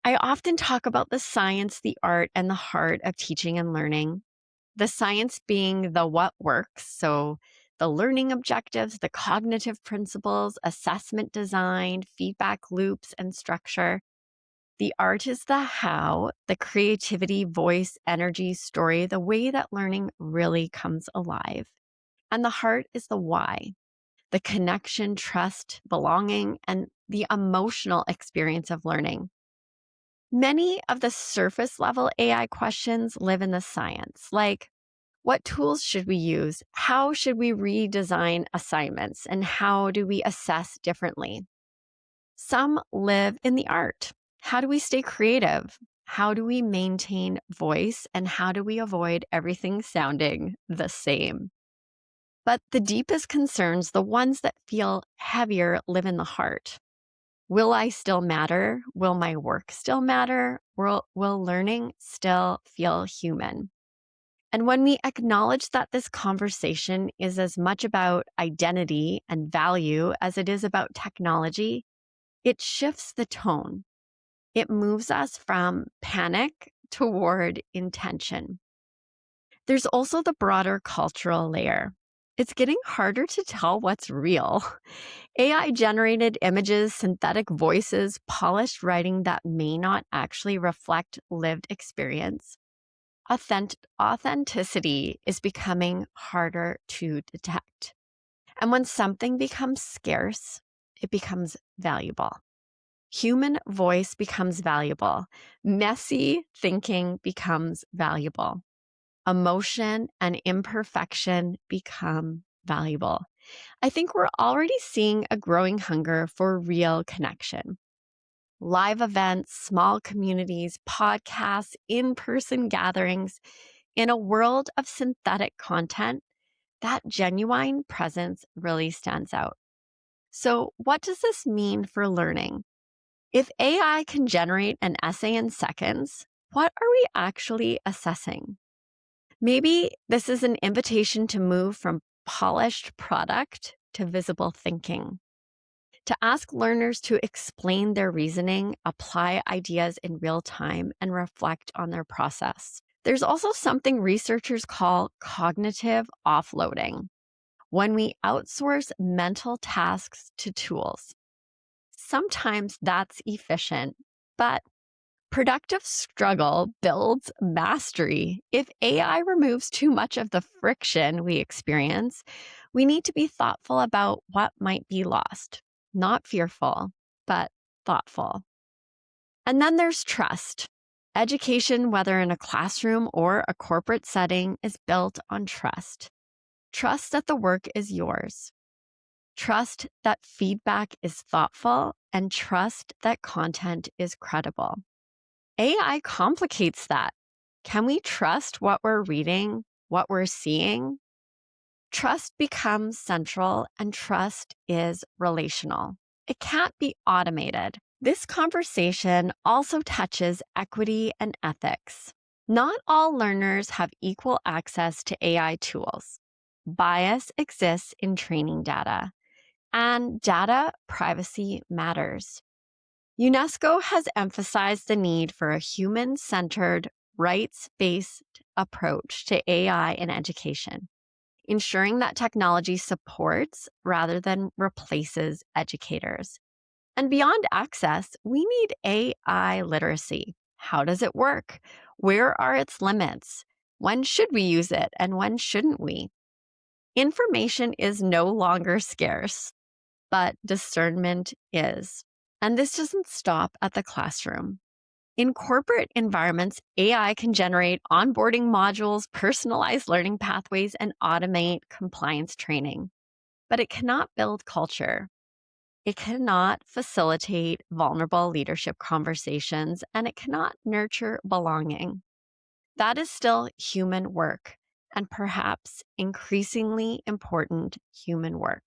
I often talk about the science, the art, and the heart of teaching and learning. The science being the what works, so the learning objectives, the cognitive principles, assessment design, feedback loops, and structure. The art is the how, the creativity, voice, energy, story, the way that learning really comes alive. And the heart is the why, the connection, trust, belonging, and the emotional experience of learning. Many of the surface level AI questions live in the science, like what tools should we use? How should we redesign assignments? And how do we assess differently? Some live in the art. How do we stay creative? How do we maintain voice? And how do we avoid everything sounding the same? But the deepest concerns, the ones that feel heavier, live in the heart. Will I still matter? Will my work still matter? Will learning still feel human? And when we acknowledge that this conversation is as much about identity and value as it is about technology, it shifts the tone. It moves us from panic toward intention. There's also the broader cultural layer. It's getting harder to tell what's real. AI generated images, synthetic voices, polished writing that may not actually reflect lived experience. Authenticity is becoming harder to detect. And when something becomes scarce, it becomes valuable. Human voice becomes valuable. Messy thinking becomes valuable. Emotion and imperfection become valuable. I think we're already seeing a growing hunger for real connection. Live events, small communities, podcasts, in-person gatherings. In a world of synthetic content, that genuine presence really stands out. So, what does this mean for learning? If AI can generate an essay in seconds, what are we actually assessing? Maybe this is an invitation to move from polished product to visible thinking, to ask learners to explain their reasoning, apply ideas in real time, and reflect on their process. There's also something researchers call cognitive offloading, when we outsource mental tasks to tools. Sometimes that's efficient, but productive struggle builds mastery. If AI removes too much of the friction we experience, we need to be thoughtful about what might be lost. Not fearful, but thoughtful. And then there's trust. Education, whether in a classroom or a corporate setting, is built on trust. Trust that the work is yours. Trust that feedback is thoughtful, and trust that content is credible. AI complicates that. Can we trust what we're reading, what we're seeing? Trust becomes central, and trust is relational. It can't be automated. This conversation also touches equity and ethics. Not all learners have equal access to AI tools. Bias exists in training data, and data privacy matters. UNESCO has emphasized the need for a human-centered, rights-based approach to AI in education, ensuring that technology supports rather than replaces educators. And beyond access, we need AI literacy. How does it work? Where are its limits? When should we use it and when shouldn't we? Information is no longer scarce, but discernment is. And this doesn't stop at the classroom. In corporate environments, AI can generate onboarding modules, personalize learning pathways, and automate compliance training. But it cannot build culture. It cannot facilitate vulnerable leadership conversations, and it cannot nurture belonging. That is still human work, and perhaps increasingly important human work.